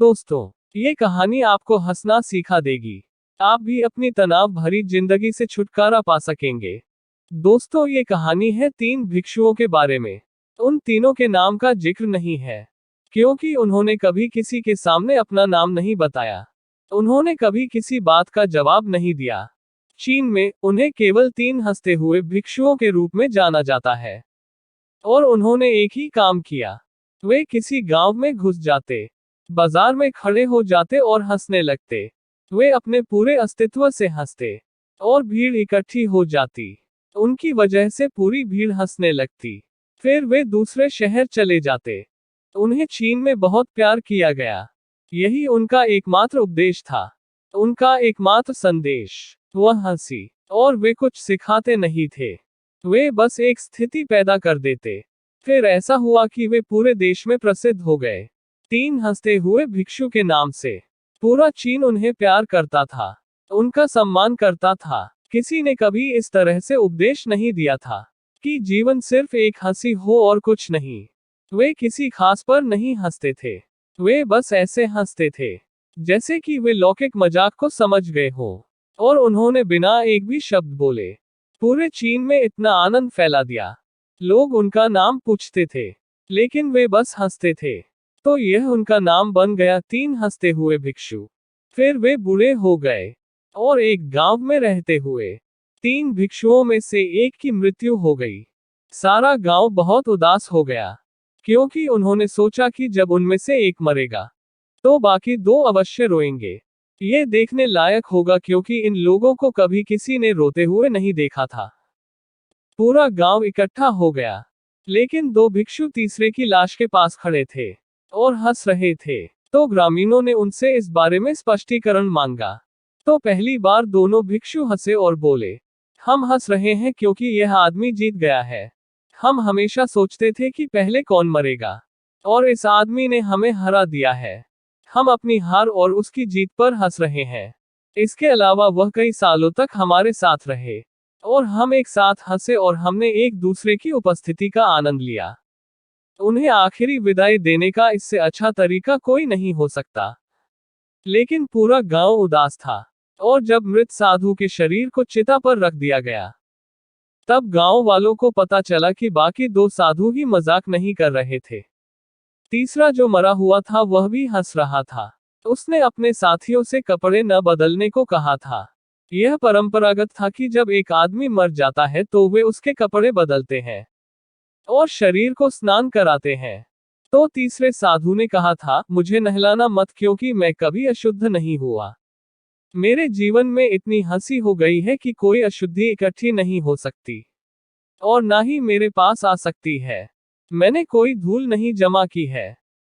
दोस्तों, ये कहानी आपको हंसना सिखा देगी। आप भी अपनी तनाव भरी जिंदगी से छुटकारा पा सकेंगे। दोस्तों, ये कहानी है 3 भिक्षुओं के बारे में। उन तीनों के नाम का जिक्र नहीं है, क्योंकि उन्होंने कभी किसी के सामने अपना नाम नहीं बताया। उन्होंने कभी किसी बात का जवाब नहीं दिया। चीन में उन्हें केवल 3 हंसते हुए भिक्षुओं के रूप में जाना जाता है। और उन्होंने एक ही काम किया। वे किसी गांव में घुस जाते, बाजार में खड़े हो जाते और हंसने लगते। वे अपने पूरे अस्तित्व से हंसते, और भीड़ इकट्ठी हो जाती। उनकी वजह से पूरी भीड़ हंसने लगती। फिर वे दूसरे शहर चले जाते। उन्हें चीन में बहुत प्यार किया गया। यही उनका एकमात्र उपदेश था, उनका एकमात्र संदेश, वह हंसी। और वे कुछ सिखाते नहीं थे, वे बस एक स्थिति पैदा कर देते। फिर ऐसा हुआ कि वे पूरे देश में प्रसिद्ध हो गए, 3 हंसते हुए भिक्षु के नाम से। पूरा चीन उन्हें प्यार करता था, उनका सम्मान करता था। किसी ने कभी इस तरह से उपदेश नहीं दिया था कि जीवन सिर्फ एक हंसी हो और कुछ नहीं। वे किसी खास पर नहीं हंसते थे, वे बस ऐसे हंसते थे जैसे कि वे लौकिक मजाक को समझ गए हो। और उन्होंने बिना एक भी शब्द बोले पूरे चीन में इतना आनंद फैला दिया। लोग उनका नाम पूछते थे, लेकिन वे बस हंसते थे। तो यह उनका नाम बन गया, 3 हंसते हुए भिक्षु। फिर वे बूढ़े हो गए, और एक गांव में रहते हुए 3 भिक्षुओं में से एक की मृत्यु हो गई। सारा गांव बहुत उदास हो गया, क्योंकि उन्होंने सोचा कि जब उनमें से एक मरेगा, तो बाकी 2 अवश्य रोएंगे। ये देखने लायक होगा, क्योंकि इन लोगों को कभी किसी ने रोते हुए नहीं देखा था। पूरा गांव इकट्ठा हो गया, लेकिन 2 भिक्षु तीसरे की लाश के पास खड़े थे और हंस रहे थे। तो ग्रामीणों ने उनसे इस बारे में स्पष्टीकरण मांगा। तो पहली बार दोनों भिक्षु हंसे और बोले, हम हंस रहे हैं क्योंकि यह आदमी जीत गया है। हम हमेशा सोचते थे कि पहले कौन मरेगा, और इस आदमी ने हमें हरा दिया है। हम अपनी हार और उसकी जीत पर हंस रहे हैं। इसके अलावा वह कई सालों तक हमारे साथ रहे, और हम एक साथ हंसे और हमने एक दूसरे की उपस्थिति का आनंद लिया। उन्हें आखिरी विदाई देने का इससे अच्छा तरीका कोई नहीं हो सकता। लेकिन पूरा गांव उदास था, और जब मृत साधु के शरीर को चिता पर रख दिया गया, तब गांव वालों को पता चला कि बाकी 2 साधु ही मजाक नहीं कर रहे थे। तीसरा जो मरा हुआ था वह भी हंस रहा था। उसने अपने साथियों से कपड़े न बदलने को कहा था। यह परंपरागत था कि जब एक आदमी मर जाता है तो वे उसके कपड़े बदलते हैं और शरीर को स्नान कराते हैं। तो तीसरे साधु ने कहा था, मुझे नहलाना मत, क्योंकि मैं कभी अशुद्ध नहीं हुआ। मेरे जीवन में इतनी हंसी हो गई है कि कोई अशुद्धि इकट्ठी नहीं हो सकती, और ना ही मेरे पास आ सकती है। मैंने कोई धूल नहीं जमा की है।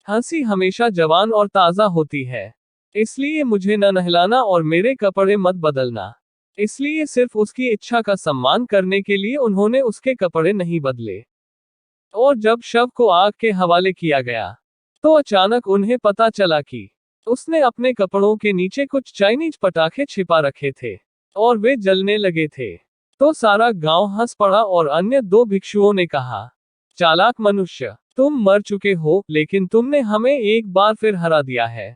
हंसी हमेशा जवान और ताजा होती है, इसलिए मुझे न नहलाना और मेरे कपड़े मत बदलना। इसलिए सिर्फ उसकी इच्छा का सम्मान करने के लिए उन्होंने उसके कपड़े नहीं बदले। और जब शव को आग के हवाले किया गया, तो अचानक उन्हें पता चला कि उसने अपने कपड़ों के नीचे कुछ चाइनीज पटाखे छिपा रखे थे, और वे जलने लगे थे। तो सारा गांव हंस पड़ा, और अन्य 2 भिक्षुओं ने कहा, चालाक मनुष्य, तुम मर चुके हो, लेकिन तुमने हमें एक बार फिर हरा दिया है।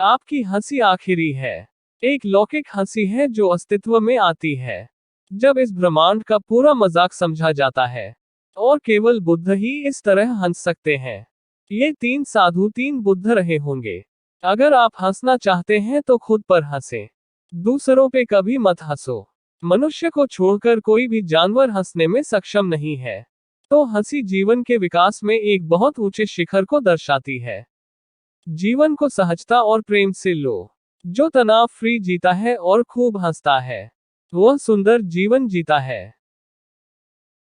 आपकी हंसी आखिरी है, एक लौकिक हंसी है जो अस्तित्व में आती है जब इस ब्रह्मांड का पूरा मजाक समझा जाता है, और केवल बुद्ध ही इस तरह हंस सकते हैं। ये 3 साधु 3 बुद्ध रहे होंगे। अगर आप हंसना चाहते हैं तो खुद पर हंसें, दूसरों पे कभी मत हंसो। मनुष्य को छोड़कर कोई भी जानवर हंसने में सक्षम नहीं है। तो हंसी जीवन के विकास में एक बहुत ऊंचे शिखर को दर्शाती है। जीवन को सहजता और प्रेम से लो। जो तनाव फ्री जीता है और खूब हंसता है, वह सुंदर जीवन जीता है।